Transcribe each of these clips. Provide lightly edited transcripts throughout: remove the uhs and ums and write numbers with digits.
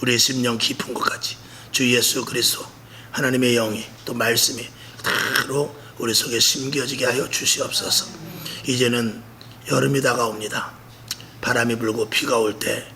우리의 심령 깊은 곳까지 주 예수 그리스도 하나님의 영이 또 말씀이 그대로 우리 속에 심겨지게 하여 주시옵소서. 이제는 여름이 다가옵니다. 바람이 불고 비가 올 때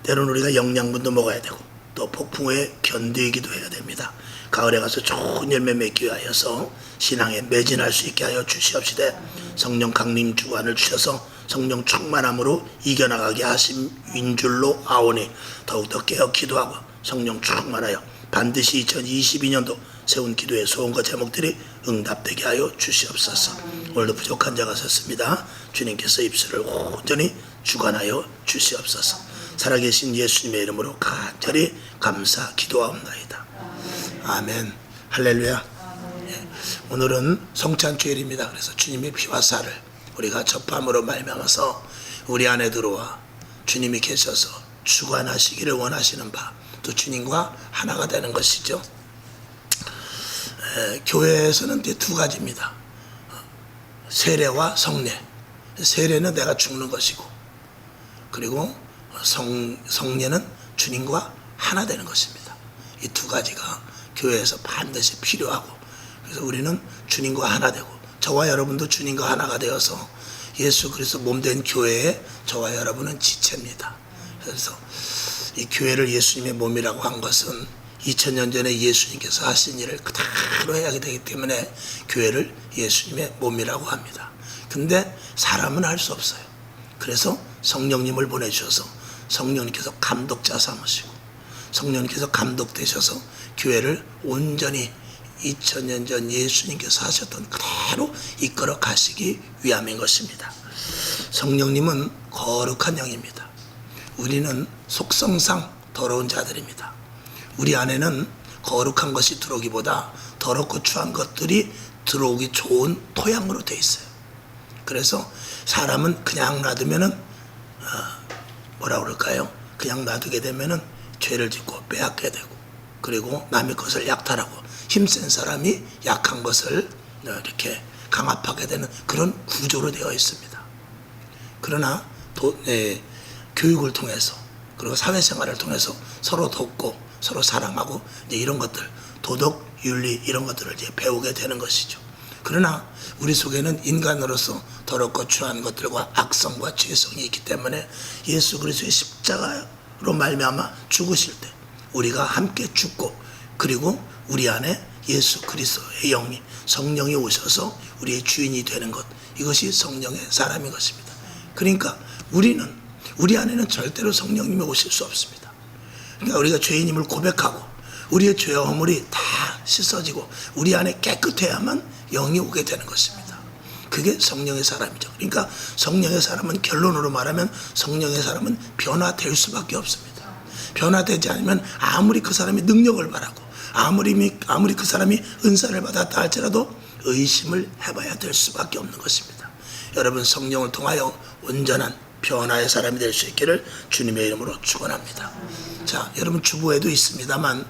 때로는 우리가 영양분도 먹어야 되고 또 폭풍에 견디기도 해야 됩니다. 가을에 가서 좋은 열매 맺기 위하여서 신앙에 매진할 수 있게 하여 주시옵시되 성령 강림 주관을 주셔서 성령 충만함으로 이겨나가게 하신 줄로 아오니 더욱더 깨어 기도하고 성령 충만하여 반드시 2022년도 세운 기도의 소원과 제목들이 응답되게 하여 주시옵소서. 오늘도 부족한 자가 섰습니다. 주님께서 입술을 온전히 주관하여 주시옵소서. 살아계신 예수님의 이름으로 간절히 감사 기도하옵나이다. 아멘. 할렐루야. 오늘은 성찬주일입니다. 그래서 주님의 피와 살을 우리가 접함으로 말미암아서 우리 안에 들어와 주님이 계셔서 주관하시기를 원하시는 바, 또 주님과 하나가 되는 것이죠. 교회에서는 두 가지입니다. 세례와 성례. 세례는 내가 죽는 것이고, 그리고 성례는 주님과 하나 되는 것입니다. 이 두 가지가 교회에서 반드시 필요하고, 그래서 우리는 주님과 하나 되고, 저와 여러분도 주님과 하나가 되어서 예수 그리스도 몸된 교회에 저와 여러분은 지체입니다. 그래서 이 교회를 예수님의 몸이라고 한 것은 2000년 전에 예수님께서 하신 일을 그대로 해야 되기 때문에 교회를 예수님의 몸이라고 합니다. 근데 사람은 할 수 없어요. 그래서 성령님을 보내주셔서 성령님께서 감독자 삼으시고 성령님께서 감독되셔서 교회를 온전히 2000년 전 예수님께서 하셨던 그대로 이끌어 가시기 위함인 것입니다. 성령님은 거룩한 영입니다. 우리는 속성상 더러운 자들입니다. 우리 안에는 거룩한 것이 들어오기보다 더럽고 추한 것들이 들어오기 좋은 토양으로 되어 있어요. 그래서 사람은 그냥 놔두면은 뭐라 그럴까요? 그냥 놔두게 되면은 죄를 짓고 빼앗게 되고, 그리고 남의 것을 약탈하고 힘센 사람이 약한 것을 이렇게 강압하게 되는 그런 구조로 되어 있습니다. 그러나 교육을 통해서, 그리고 사회생활을 통해서 서로 돕고 서로 사랑하고 이제 이런 것들, 도덕, 윤리 이런 것들을 이제 배우게 되는 것이죠. 그러나 우리 속에는 인간으로서 더럽고 추한 것들과 악성과 죄성이 있기 때문에 예수 그리스도의 십자가로 말미암아 죽으실 때 우리가 함께 죽고, 그리고 우리 안에 예수 그리스도의 영이, 성령이 오셔서 우리의 주인이 되는 것, 이것이 성령의 사람인 것입니다. 그러니까 우리 안에는 절대로 성령님이 오실 수 없습니다. 그러니까 우리가 죄인임을 고백하고 우리의 죄와 허물이 다 씻어지고 우리 안에 깨끗해야만 영이 오게 되는 것입니다. 그게 성령의 사람이죠. 그러니까 성령의 사람은, 결론으로 말하면 성령의 사람은 변화될 수밖에 없습니다. 변화되지 않으면 아무리 그 사람이 능력을 바라고 아무리 그 사람이 은사를 받았다 할지라도 의심을 해봐야 될 수밖에 없는 것입니다. 여러분, 성령을 통하여 온전한 변화의 사람이 될 수 있기를 주님의 이름으로 축원합니다. 자, 여러분, 주부에도 있습니다만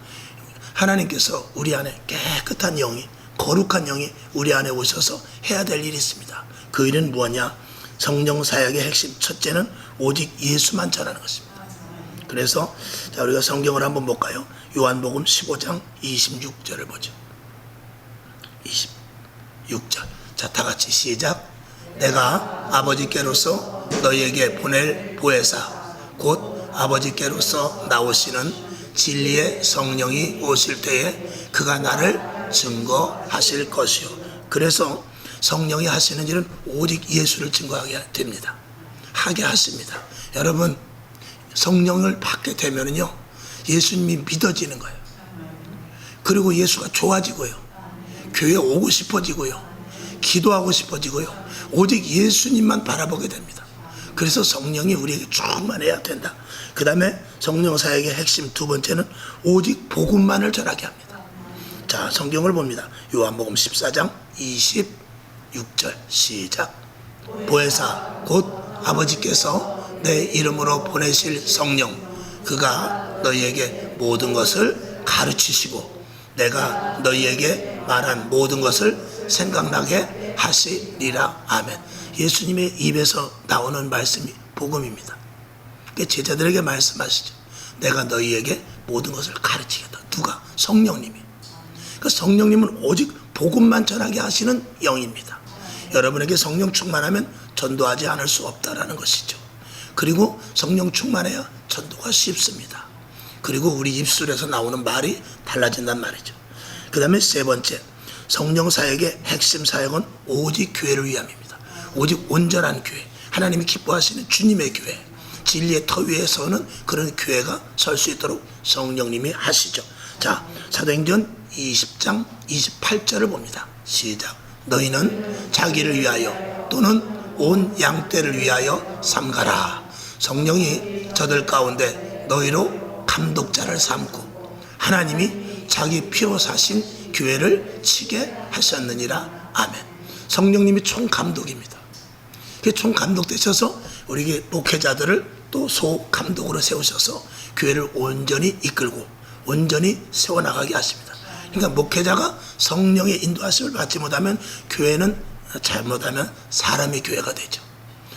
하나님께서 우리 안에 깨끗한 영이, 거룩한 영이 우리 안에 오셔서 해야 될 일이 있습니다. 그 일은 무엇이냐? 성령 사역의 핵심 첫째는 오직 예수만 전하는 것입니다. 그래서 자, 우리가 성경을 한번 볼까요? 요한복음 15장 26절을 보죠. 26절. 자, 다 같이 시작. 내가 아버지께로서 너희에게 보낼 보혜사, 곧 아버지께로서 나오시는 진리의 성령이 오실 때에 그가 나를 증거하실 것이요. 그래서 성령이 하시는 일은 오직 예수를 증거하게 됩니다. 하게 하십니다. 여러분, 성령을 받게 되면요, 예수님이 믿어지는 거예요. 그리고 예수가 좋아지고요, 교회 오고 싶어지고요, 기도하고 싶어지고요, 오직 예수님만 바라보게 됩니다. 그래서 성령이 우리에게 충만해야 된다. 그 다음에 성령 사역의 핵심 두 번째는 오직 복음만을 전하게 합니다. 자, 성경을 봅니다. 요한복음 14장 26절 시작. 보혜사, 곧 아버지께서 내 이름으로 보내실 성령, 그가 너희에게 모든 것을 가르치시고 내가 너희에게 말한 모든 것을 생각나게 하시리라. 아멘. 예수님의 입에서 나오는 말씀이 복음입니다. 제자들에게 말씀하시죠. 내가 너희에게 모든 것을 가르치겠다. 누가? 성령님이. 그 성령님은 오직 복음만 전하게 하시는 영입니다. 여러분에게 성령 충만하면 전도하지 않을 수 없다라는 것이죠. 그리고 성령 충만해야 전도가 쉽습니다. 그리고 우리 입술에서 나오는 말이 달라진단 말이죠. 그 다음에 세 번째, 성령 사역의 핵심 사역은 오직 교회를 위함입니다. 오직 온전한 교회, 하나님이 기뻐하시는 주님의 교회, 진리의 터 위에 서는 그런 교회가 설 수 있도록 성령님이 하시죠. 자, 사도행전 20장 28절을 봅니다. 시작. 너희는 자기를 위하여 또는 온 양떼를 위하여 삼가라. 성령이 저들 가운데 너희로 감독자를 삼고 하나님이 자기 피로 사신 교회를 치게 하셨느니라. 아멘. 성령님이 총감독입니다. 총감독 되셔서 우리 목회자들을 또 소감독으로 세우셔서 교회를 온전히 이끌고 온전히 세워나가게 하십니다. 그러니까 목회자가 성령의 인도하심을 받지 못하면 교회는 잘못하면 사람의 교회가 되죠.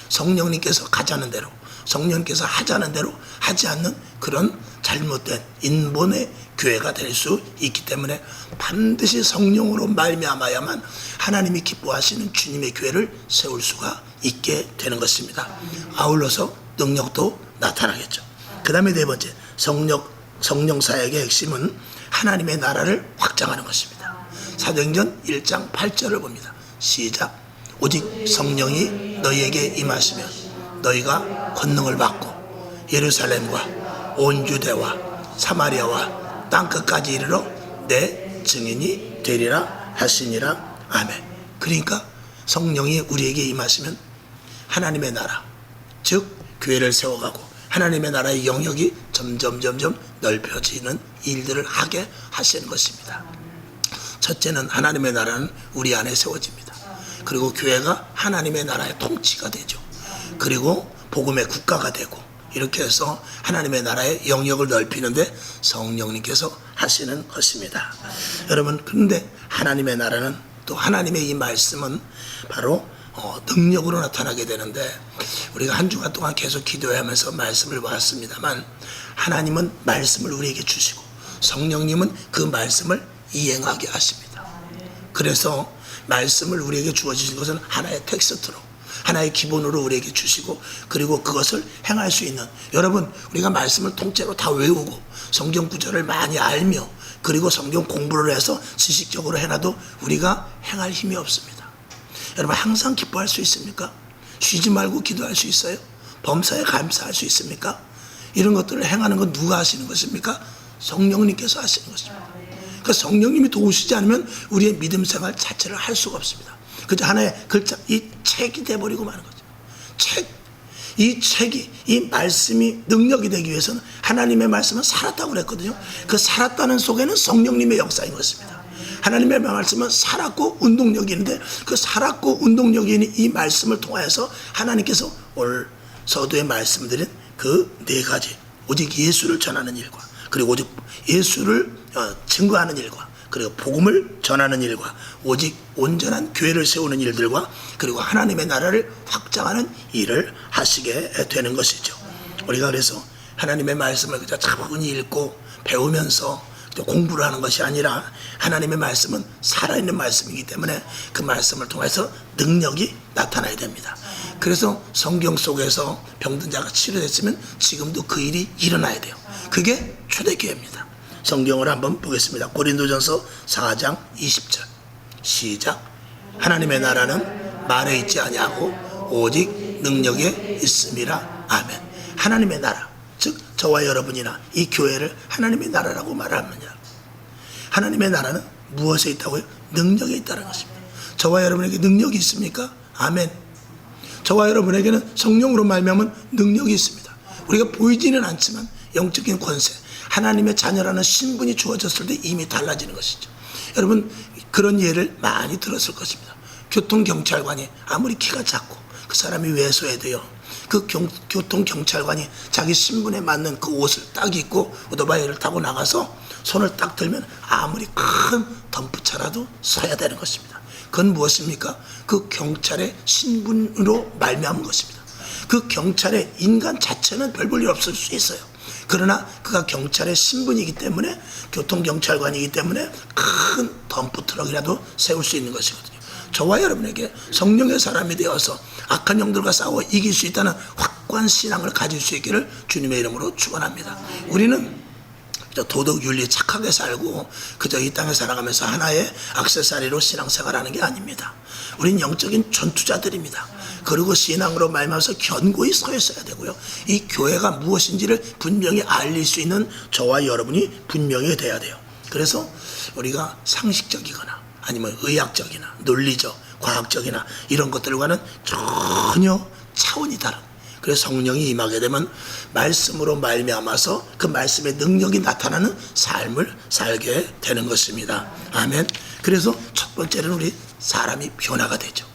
성령님께서 가자는 대로, 성령님께서 하자는 대로 하지 않는 그런 잘못된 인본의 교회가 될 수 있기 때문에 반드시 성령으로 말미암아야만 하나님이 기뻐하시는 주님의 교회를 세울 수가 있게 되는 것입니다. 아울러서 능력도 나타나겠죠. 그 다음에 네 번째, 성령 사역의 핵심은 하나님의 나라를 확장하는 것입니다. 사도행전 1장 8절을 봅니다. 시작. 오직 성령이 너희에게 임하시면 너희가 권능을 받고 예루살렘과 온 유대와 사마리아와 땅끝까지 이르러 내 증인이 되리라 하시니라. 아멘. 그러니까 성령이 우리에게 임하시면 하나님의 나라, 즉 교회를 세워가고 하나님의 나라의 영역이 점점 넓혀지는 일들을 하게 하시는 것입니다. 첫째는 하나님의 나라는 우리 안에 세워집니다. 그리고 교회가 하나님의 나라의 통치가 되죠. 그리고 복음의 국가가 되고 이렇게 해서 하나님의 나라의 영역을 넓히는데 성령님께서 하시는 것입니다. 여러분, 그런데 하나님의 나라는 또 하나님의 이 말씀은 바로 능력으로 나타나게 되는데 우리가 한 주간 동안 계속 기도하면서 말씀을 보았습니다만 하나님은 말씀을 우리에게 주시고 성령님은 그 말씀을 이행하게 하십니다. 그래서 말씀을 우리에게 주어주신 것은 하나의 텍스트로 하나의 기본으로 우리에게 주시고 그리고 그것을 행할 수 있는, 여러분 우리가 말씀을 통째로 다 외우고 성경 구절을 많이 알며 그리고 성경 공부를 해서 지식적으로 해놔도 우리가 행할 힘이 없습니다. 여러분 항상 기뻐할 수 있습니까? 쉬지 말고 기도할 수 있어요? 범사에 감사할 수 있습니까? 이런 것들을 행하는 건 누가 하시는 것입니까? 성령님께서 하시는 것입니다. 그러니까 성령님이 도우시지 않으면 우리의 믿음 생활 자체를 할 수가 없습니다. 그저 하나의 글자, 이 책이 돼버리고 마는 거죠. 이 책이, 이 말씀이 능력이 되기 위해서는 하나님의 말씀은 살았다고 그랬거든요. 그 살았다는 속에는 성령님의 역사인 것입니다. 하나님의 말씀은 살았고 운동력이 있는데 그 살았고 운동력이 있는 이 말씀을 통하여서 하나님께서 오늘 서두에 말씀드린 그 네 가지, 오직 예수를 전하는 일과 그리고 오직 예수를 증거하는 일과 그리고 복음을 전하는 일과 오직 온전한 교회를 세우는 일들과 그리고 하나님의 나라를 확장하는 일을 하시게 되는 것이죠. 우리가 그래서 하나님의 말씀을 그저 차분히 읽고 배우면서 공부를 하는 것이 아니라 하나님의 말씀은 살아있는 말씀이기 때문에 그 말씀을 통해서 능력이 나타나야 됩니다. 그래서 성경 속에서 병든 자가 치료됐으면 지금도 그 일이 일어나야 돼요. 그게 초대교회입니다. 성경을 한번 보겠습니다. 고린도전서 4장 20절 시작. 하나님의 나라는 말에 있지 아니하고 오직 능력에 있음이라. 아멘. 하나님의 나라, 즉 저와 여러분이나 이 교회를 하나님의 나라라고 말합니다. 하나님의 나라는 무엇에 있다고요? 능력에 있다는 것입니다. 저와 여러분에게 능력이 있습니까? 아멘. 저와 여러분에게는 성령으로 말미암은 능력이 있습니다. 우리가 보이지는 않지만 영적인 권세, 하나님의 자녀라는 신분이 주어졌을 때 이미 달라지는 것이죠. 여러분 그런 예를 많이 들었을 것입니다. 교통경찰관이 아무리 키가 작고 그 사람이 왜소해도요, 그 교통경찰관이 자기 신분에 맞는 그 옷을 딱 입고 오토바이를 타고 나가서 손을 딱 들면 아무리 큰 덤프차라도 서야 되는 것입니다. 그건 무엇입니까? 그 경찰의 신분으로 말미암은 것입니다. 그 경찰의 인간 자체는 별 볼 일 없을 수 있어요. 그러나 그가 경찰의 신분이기 때문에, 교통경찰관이기 때문에 큰 덤프트럭이라도 세울 수 있는 것이거든요. 저와 여러분에게 성령의 사람이 되어서 악한 영들과 싸워 이길 수 있다는 확고한 신앙을 가질 수 있기를 주님의 이름으로 축원합니다. 우리는 도덕 윤리 착하게 살고 그저 이 땅에 살아가면서 하나의 액세서리로 신앙생활하는 게 아닙니다. 우린 영적인 전투자들입니다. 그리고 신앙으로 말미암아서 견고히 서 있어야 되고요. 이 교회가 무엇인지를 분명히 알릴 수 있는 저와 여러분이 분명히 돼야 돼요. 그래서 우리가 상식적이거나 아니면 의학적이나 논리적, 과학적이나 이런 것들과는 전혀 차원이 다른, 그래서 성령이 임하게 되면 말씀으로 말미암아서 그 말씀의 능력이 나타나는 삶을 살게 되는 것입니다. 아멘. 그래서 첫 번째는 우리 사람이 변화가 되죠.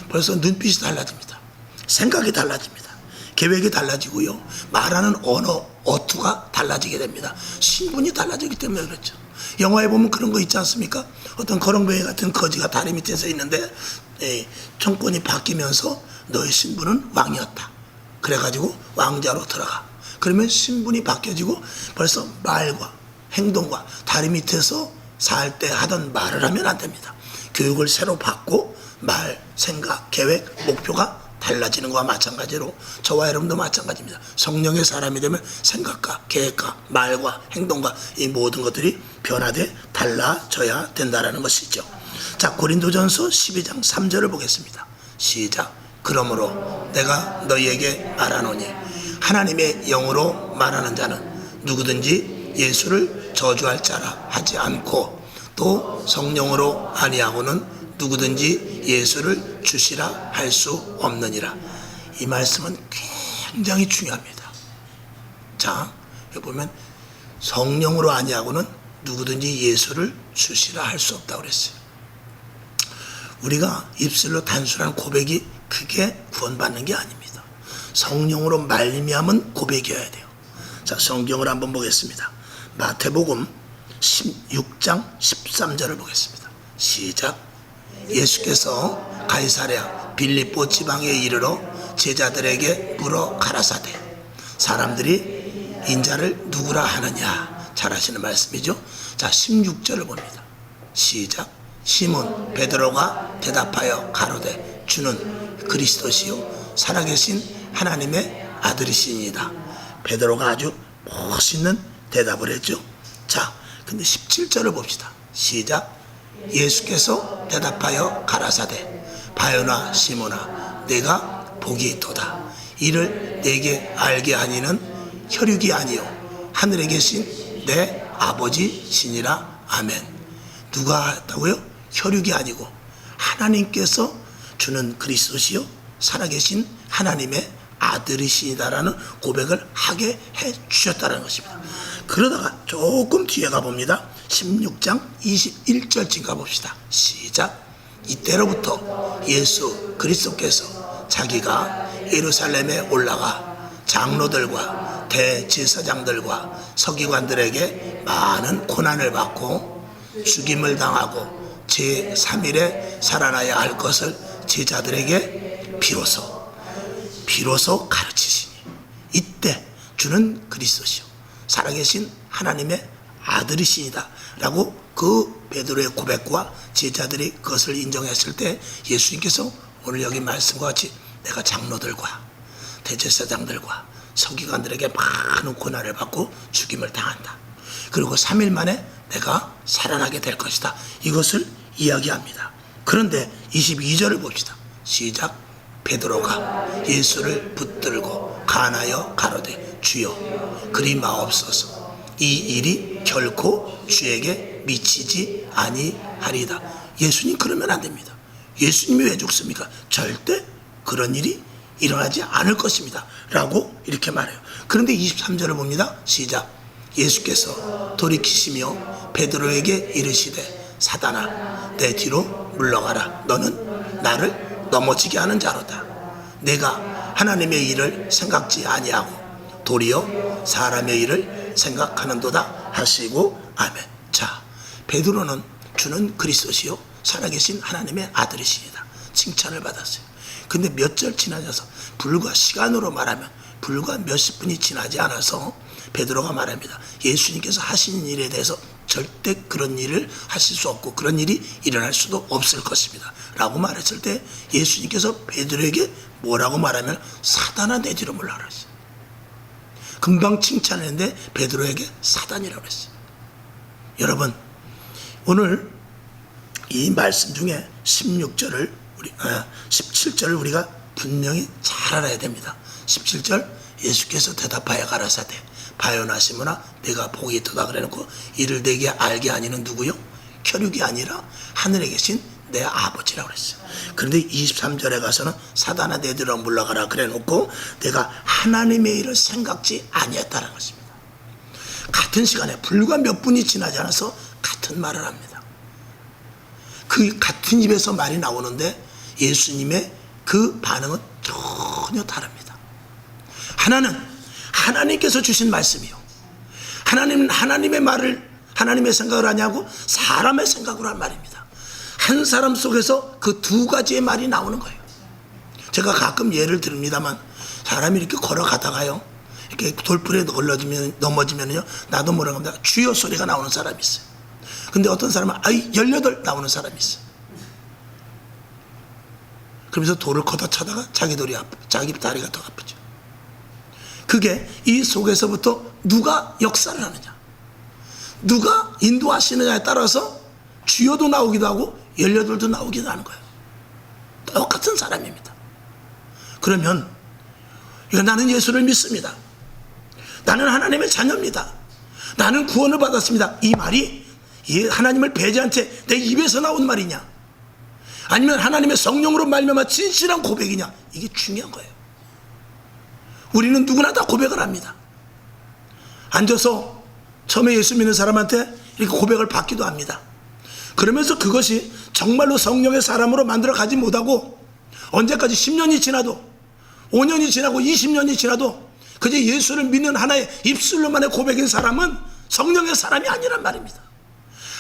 벌써 눈빛이 달라집니다. 생각이 달라집니다. 계획이 달라지고요. 말하는 언어, 어투가 달라지게 됩니다. 신분이 달라지기 때문에 그렇죠. 영화에 보면 그런 거 있지 않습니까? 어떤 거렁뱅이 같은 거지가 다리 밑에 서 있는데 정권이 바뀌면서 너의 신분은 왕이었다. 그래가지고 왕자로 들어가. 그러면 신분이 바뀌어지고 벌써 말과 행동과 다리 밑에서 살 때 하던 말을 하면 안 됩니다. 교육을 새로 받고 말, 생각, 계획, 목표가 달라지는 것과 마찬가지로 저와 여러분도 마찬가지입니다. 성령의 사람이 되면 생각과 계획과 말과 행동과 이 모든 것들이 변화돼 달라져야 된다는 것이죠. 자, 고린도전서 12장 3절을 보겠습니다. 시작. 그러므로 내가 너희에게 말하노니 하나님의 영으로 말하는 자는 누구든지 예수를 저주할 자라 하지 않고 또 성령으로 아니하고는 누구든지 예수를 주시라 할 수 없느니라. 이 말씀은 굉장히 중요합니다. 자, 여기 보면 성령으로 아니하고는 누구든지 예수를 주시라 할 수 없다고 그랬어요. 우리가 입술로 단순한 고백이 그게 구원받는 게 아닙니다. 성령으로 말미암은 고백이어야 돼요. 자, 성경을 한번 보겠습니다. 마태복음 16장 13절을 보겠습니다. 시작. 예수께서 가이사랴 빌립보 지방에 이르러 제자들에게 물어 가라사대 사람들이 인자를 누구라 하느냐. 잘 아시는 말씀이죠. 자, 16절을 봅니다. 시작. 시몬 베드로가 대답하여 가로되 주는 그리스도시요 살아계신 하나님의 아들이시니이다. 베드로가 아주 멋있는 대답을 했죠. 자, 근데 17절을 봅시다. 시작. 예수께서 대답하여 가라사대 바요나 시몬아 내가 복이 있도다. 이를 내게 알게 하니는 혈육이 아니요 하늘에 계신 내 아버지시니라. 아멘. 누가 했다고요? 혈육이 아니고 하나님께서 주는 그리스도시요 살아계신 하나님의 아들이시다라는 고백을 하게 해 주셨다는 것입니다. 그러다가 조금 뒤에 가봅니다. 16장 21절쯤 가봅시다. 시작. 이때로부터 예수 그리스도께서 자기가 예루살렘에 올라가 장로들과 대제사장들과 서기관들에게 많은 고난을 받고 죽임을 당하고 제3일에 살아나야 할 것을 제자들에게 비로소 가르치시니 이때 주는 그리스도시요 살아계신 하나님의 아들이시니다 라고 그 베드로의 고백과 제자들이 그것을 인정했을 때 예수님께서 오늘 여기 말씀과 같이 내가 장로들과 대제사장들과 서기관들에게 많은 고난을 받고 죽임을 당한다. 그리고 3일 만에 내가 살아나게 될 것이다. 이것을 이야기합니다. 그런데 22절을 봅시다. 시작. 베드로가 예수를 붙들고 간하여 가로되 주여 그리 마옵소서. 이 일이 결코 주에게 미치지 아니하리이다. 예수님 그러면 안 됩니다. 예수님이 왜 죽습니까? 절대 그런 일이 일어나지 않을 것입니다 라고 이렇게 말해요. 그런데 23절을 봅니다. 시작. 예수께서 돌이키시며 베드로에게 이르시되 사단아 내 뒤로 물러가라. 너는 나를 넘어지게 하는 자로다. 내가 하나님의 일을 생각지 아니하고 도리어 사람의 일을 생각하는도다 하시고 아멘. 자, 베드로는 주는 그리스도시요 살아계신 하나님의 아들이시니다 칭찬을 받았어요. 근데 몇 절 지나서 불과 시간으로 말하면 불과 몇십 분이 지나지 않아서 베드로가 말합니다. 예수님께서 하신 일에 대해서 절대 그런 일을 하실 수 없고 그런 일이 일어날 수도 없을 것입니다 라고 말했을 때 예수님께서 베드로에게 뭐라고 말하면 사단아 내 뒤로 물러가라 했어요. 금방 칭찬했는데 베드로에게 사단이라고 했어요. 여러분, 오늘 이 말씀 중에 17절을 우리가 분명히 잘 알아야 됩니다. 17절, 예수께서 대답하여 가라사대 바요나시므나 내가 복이 있도다 그래놓고 이를 내게 알게 하니는 누구요? 혈육이 아니라 하늘에 계신 내 아버지라고 그랬어요. 그런데 23절에 가서는 사단아 내 뒤로 물러가라 그래놓고 내가 하나님의 일을 생각지 아니했다는 것입니다. 같은 시간에 불과 몇 분이 지나지 않아서 같은 말을 합니다. 그 같은 입에서 말이 나오는데 예수님의 그 반응은 전혀 다릅니다. 하나는 하나님께서 주신 말씀이요, 하나님의 말을 하나님의 생각을 하냐고 사람의 생각으로 한 말입니다. 한 사람 속에서 그 두 가지의 말이 나오는 거예요. 제가 가끔 예를 듭니다만 사람이 이렇게 걸어가다가요 이렇게 돌풀에 넘어지면요 나도 모르겠습니다 주여 소리가 나오는 사람이 있어요. 근데 어떤 사람은 18 나오는 사람이 있어요. 그러면서 돌을 걷어차다가 자기 다리가 더 아프죠. 그게 이 속에서부터 누가 역사를 하느냐, 누가 인도하시느냐에 따라서 주여도 나오기도 하고 18도 나오기도 하는 거예요. 똑같은 사람입니다. 그러면 나는 예수를 믿습니다, 나는 하나님의 자녀입니다, 나는 구원을 받았습니다, 이 말이 하나님을 배제한 채 내 입에서 나온 말이냐, 아니면 하나님의 성령으로 말미암아 진실한 고백이냐, 이게 중요한 거예요. 우리는 누구나 다 고백을 합니다. 앉아서 처음에 예수 믿는 사람한테 이렇게 고백을 받기도 합니다. 그러면서 그것이 정말로 성령의 사람으로 만들어 가지 못하고 언제까지 10년이 지나도 5년이 지나고 20년이 지나도 그저 예수를 믿는 하나의 입술로만의 고백인 사람은 성령의 사람이 아니란 말입니다.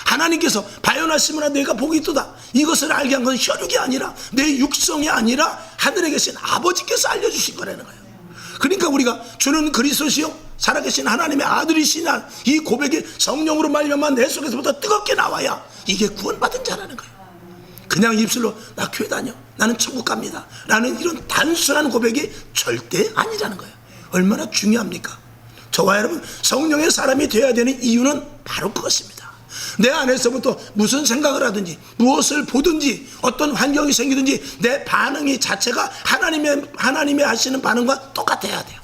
하나님께서 바요나시므나 내가 복이 있도다, 이것을 알게 한 것은 혈육이 아니라 내 육성이 아니라 하늘에 계신 아버지께서 알려주신 거라는 거예요. 그러니까 우리가 주는 그리스도시요 살아계신 하나님의 아들이시나 이 고백이 성령으로 말미암아 내 속에서부터 뜨겁게 나와야 이게 구원받은 자라는 거예요. 그냥 입술로 나 교회 다녀, 나는 천국 갑니다 라는 이런 단순한 고백이 절대 아니라는 거예요. 얼마나 중요합니까? 저와 여러분 성령의 사람이 되어야 되는 이유는 바로 그것입니다. 내 안에서부터 무슨 생각을 하든지 무엇을 보든지 어떤 환경이 생기든지 내 반응이 자체가 하나님의 하시는 반응과 똑같아야 돼요.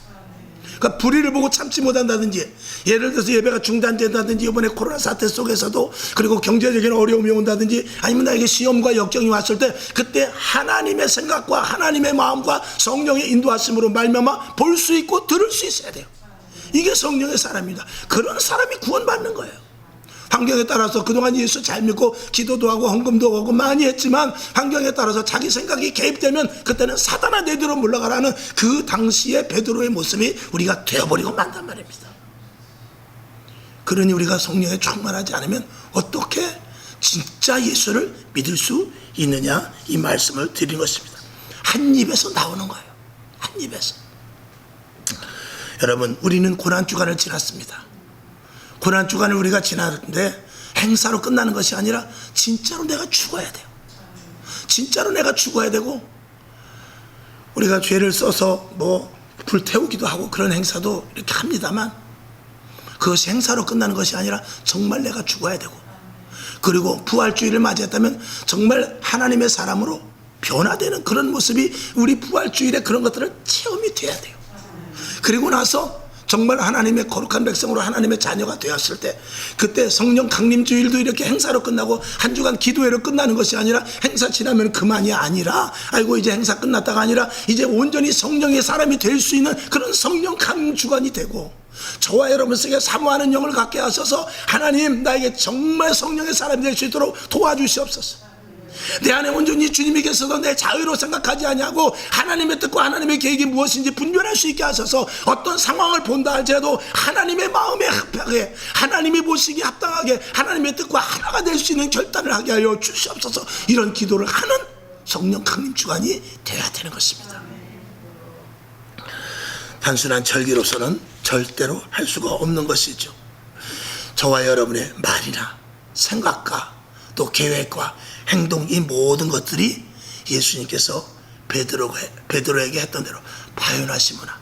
그러니까 불의를 보고 참지 못한다든지, 예를 들어서 예배가 중단된다든지, 이번에 코로나 사태 속에서도, 그리고 경제적인 어려움이 온다든지, 아니면 나에게 시험과 역경이 왔을 때 그때 하나님의 생각과 하나님의 마음과 성령의 인도하심으로 말미암아 볼 수 있고 들을 수 있어야 돼요. 이게 성령의 사람입니다. 그런 사람이 구원받는 거예요. 환경에 따라서 그동안 예수 잘 믿고 기도도 하고 헌금도 하고 많이 했지만 환경에 따라서 자기 생각이 개입되면 그때는 사단아 내 뒤로 물러가라는 그 당시의 베드로의 모습이 우리가 되어버리고 만단 말입니다. 그러니 우리가 성령에 충만하지 않으면 어떻게 진짜 예수를 믿을 수 있느냐, 이 말씀을 드린 것입니다. 한 입에서 나오는 거예요. 한 입에서. 여러분, 우리는 고난주간을 지났습니다. 고난주간을 우리가 지났는데 행사로 끝나는 것이 아니라 진짜로 내가 죽어야 돼요. 진짜로 내가 죽어야 되고, 우리가 죄를 써서 불태우기도 하고 그런 행사도 이렇게 합니다만 그것이 행사로 끝나는 것이 아니라 정말 내가 죽어야 되고, 그리고 부활주의를 맞이했다면 정말 하나님의 사람으로 변화되는 그런 모습이 우리 부활주일에 그런 것들은 체험이 돼야 돼요. 그리고 나서 정말 하나님의 거룩한 백성으로 하나님의 자녀가 되었을 때 그때 성령 강림주일도 이렇게 행사로 끝나고 한 주간 기도회로 끝나는 것이 아니라 행사 지나면 그만이 아니라 아이고 이제 행사 끝났다가 아니라 이제 온전히 성령의 사람이 될 수 있는 그런 성령 강림주간이 되고, 저와 여러분 속에 사모하는 영을 갖게 하셔서 하나님 나에게 정말 성령의 사람이 될 수 있도록 도와주시옵소서. 내 안에 온전히 주님이 계셔서 내 자의로 생각하지 아니하고 하나님의 뜻과 하나님의 계획이 무엇인지 분별할 수 있게 하셔서 어떤 상황을 본다 할지라도 하나님의 마음에 합하게, 하나님이 보시기에 합당하게 하나님의 뜻과 하나가 될 수 있는 결단을 하게 하여 주시옵소서. 이런 기도를 하는 성령 강림 주간이 되어야 되는 것입니다. 단순한 절기로서는 절대로 할 수가 없는 것이죠. 저와 여러분의 말이나 생각과 또 계획과 행동, 이 모든 것들이 예수님께서 베드로에게 했던 대로 바요나 시몬아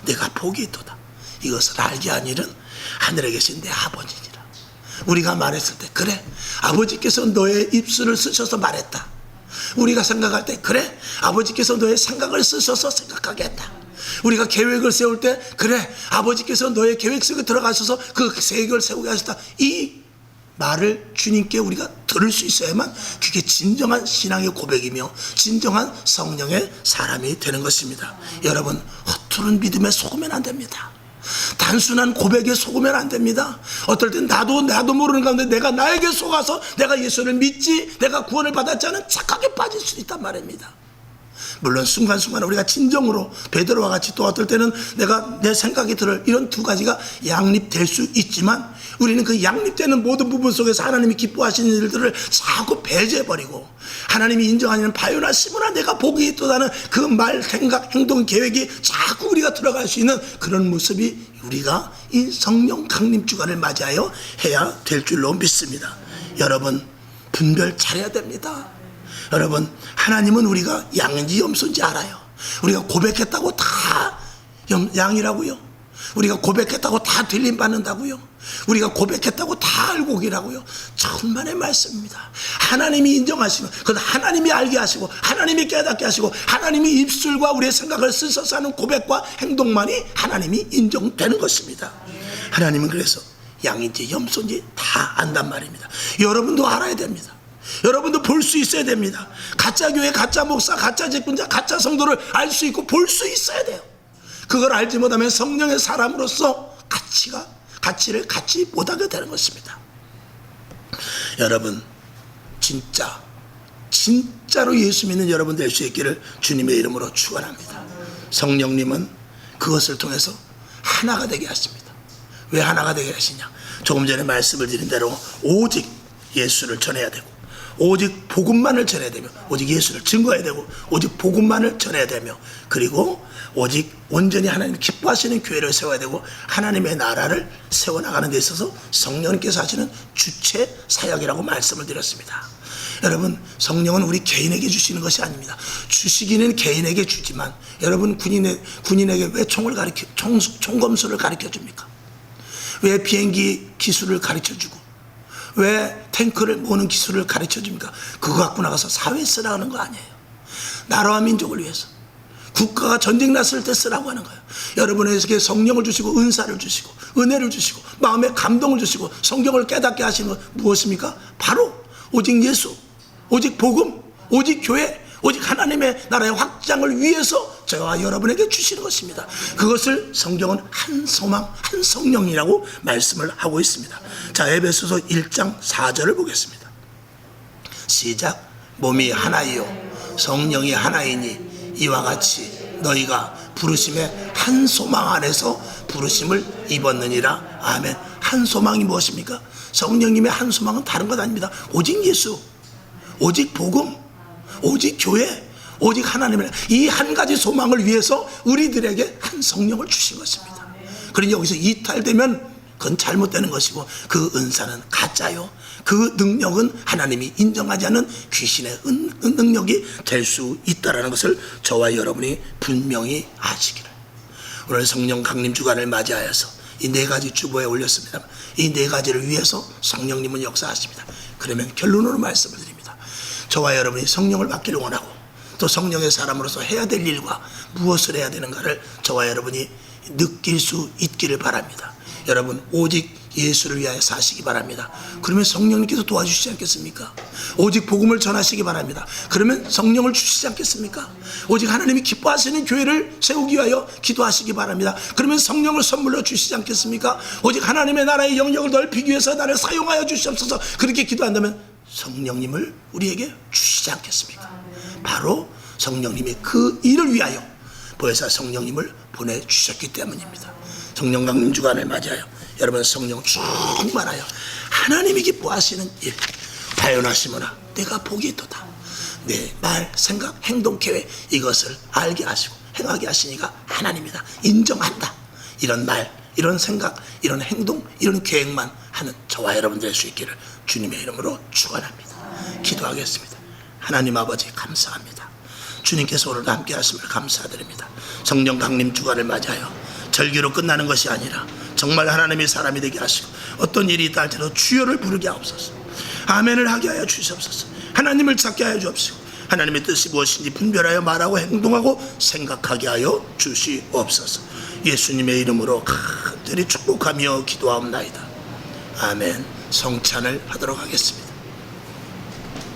내가 복이 있도다. 이것을 알게 한 일은 하늘에 계신 내 아버지니라. 우리가 말했을 때 그래 아버지께서 너의 입술을 쓰셔서 말했다. 우리가 생각할 때 그래 아버지께서 너의 생각을 쓰셔서 생각하게 했다. 우리가 계획을 세울 때 그래 아버지께서 너의 계획 속에 들어가셔서 그 계획을 세우게 하셨다. 이 말을 주님께 우리가 들을 수 있어야만 그게 진정한 신앙의 고백이며 진정한 성령의 사람이 되는 것입니다. 여러분 허투른 믿음에 속으면 안 됩니다. 단순한 고백에 속으면 안 됩니다. 어떨 땐 나도 모르는 가운데 내가 나에게 속아서 내가 예수를 믿지 내가 구원을 받았지 않은 착각에 빠질 수 있단 말입니다. 물론 순간순간 우리가 진정으로 베드로와 같이 또 어떨 때는 내가 내 생각이 들을 이런 두 가지가 양립될 수 있지만 우리는 그 양립되는 모든 부분 속에서 하나님이 기뻐하시는 일들을 자꾸 배제해버리고 하나님이 인정하는 바요나 시몬아 내가 복이 있도다는 그 말, 생각, 행동, 계획이 자꾸 우리가 들어갈 수 있는 그런 모습이 우리가 이 성령 강림 주간을 맞이하여 해야 될 줄로 믿습니다. 여러분 분별 잘해야 됩니다. 여러분 하나님은 우리가 양인지 염소인지 알아요. 우리가 고백했다고 다 양이라고요? 우리가 고백했다고 다 들림 받는다고요? 우리가 고백했다고 다 알고 오기라고요? 천만의 말씀입니다. 하나님이 인정하시면 그건 하나님이 알게 하시고 하나님이 깨닫게 하시고 하나님이 입술과 우리의 생각을 쓰셔서 하는 고백과 행동만이 하나님이 인정되는 것입니다. 하나님은 그래서 양인지 염소인지 다 안단 말입니다. 여러분도 알아야 됩니다. 여러분도 볼 수 있어야 됩니다. 가짜 교회, 가짜 목사, 가짜 직분자, 가짜 성도를 알 수 있고 볼 수 있어야 돼요. 그걸 알지 못하면 성령의 사람으로서 가치를 갖지 못하게 되는 것입니다. 여러분 진짜로 예수 믿는 여러분 될 수 있기를 주님의 이름으로 축원합니다. 성령님은 그것을 통해서 하나가 되게 하십니다. 왜 하나가 되게 하시냐? 조금 전에 말씀을 드린 대로 오직 예수를 전해야 되고 오직 복음만을 전해야 되며 오직 예수를 증거해야 되고 오직 복음만을 전해야 되며 그리고 오직 온전히 하나님 기뻐하시는 교회를 세워야 되고 하나님의 나라를 세워나가는 데 있어서 성령님께서 하시는 주체 사역이라고 말씀을 드렸습니다. 여러분 성령은 우리 개인에게 주시는 것이 아닙니다. 주시기는 개인에게 주지만 여러분 군인에게 왜 총검술을 가르쳐 줍니까? 왜 비행기 기술을 가르쳐 주고 왜 탱크를 모으는 기술을 가르쳐 줍니까? 그거 갖고 나가서 사회에 쓰라는 거 아니에요. 나라와 민족을 위해서 국가가 전쟁 났을 때 쓰라고 하는 거예요. 여러분에게 성령을 주시고 은사를 주시고 은혜를 주시고 마음의 감동을 주시고 성경을 깨닫게 하시는 건 무엇입니까? 바로 오직 예수, 오직 복음, 오직 교회, 오직 하나님의 나라의 확장을 위해서 저와 여러분에게 주시는 것입니다. 그것을 성경은 한 소망, 한 성령이라고 말씀을 하고 있습니다. 자, 에베소서 1장 4절을 보겠습니다. 시작. 몸이 하나이요 성령이 하나이니 이와 같이 너희가 부르심의 한 소망 안에서 부르심을 입었느니라. 아멘. 한 소망이 무엇입니까? 성령님의 한 소망은 다른 것 아닙니다. 오직 예수, 오직 복음, 오직 교회, 오직 하나님의 이 한 가지 소망을 위해서 우리들에게 한 성령을 주신 것입니다. 그러니 여기서 이탈되면 그건 잘못되는 것이고 그 은사는 가짜요. 그 능력은 하나님이 인정하지 않는 귀신의 능력이 될 수 있다는 것을 저와 여러분이 분명히 아시기를. 오늘 성령 강림 주간을 맞이하여서 이 네 가지 주보에 올렸습니다. 이 네 가지를 위해서 성령님은 역사하십니다. 그러면 결론으로 말씀을 드립니다. 저와 여러분이 성령을 받기를 원하고 또 성령의 사람으로서 해야 될 일과 무엇을 해야 되는가를 저와 여러분이 느낄 수 있기를 바랍니다. 여러분 오직 예수를 위하여 사시기 바랍니다. 그러면 성령님께서 도와주시지 않겠습니까? 오직 복음을 전하시기 바랍니다. 그러면 성령을 주시지 않겠습니까? 오직 하나님이 기뻐하시는 교회를 세우기 위하여 기도하시기 바랍니다. 그러면 성령을 선물로 주시지 않겠습니까? 오직 하나님의 나라의 영역을 넓히기 위해서 나를 사용하여 주시옵소서. 그렇게 기도한다면 성령님을 우리에게 주시지 않겠습니까? 바로 성령님이 그 일을 위하여 보혜사 성령님을 보내주셨기 때문입니다. 성령 강림 주간을 맞이하여 여러분 성령 충만하여 하나님이 기뻐하시는 일 바요나시모나 내가 복이 있도다. 내 말, 생각, 행동, 계획 이것을 알게 하시고 행하게 하시니까 하나님이다 인정한다. 이런 말 이런 생각, 이런 행동, 이런 계획만 하는 저와 여러분 될 수 있기를 주님의 이름으로 축원합니다. 기도하겠습니다. 하나님 아버지 감사합니다. 주님께서 오늘도 함께 하심을 감사드립니다. 성령 강림 주간을 맞이하여 절기로 끝나는 것이 아니라 정말 하나님의 사람이 되게 하시고 어떤 일이 있다 할지라도 주여를 부르게 하옵소서. 아멘을 하게 하여 주시옵소서. 하나님을 찾게 하여 주옵시고 하나님의 뜻이 무엇인지 분별하여 말하고 행동하고 생각하게 하여 주시옵소서. 예수님의 이름으로 간절히 축복하며 기도하옵나이다. 아멘. 성찬을 하도록 하겠습니다.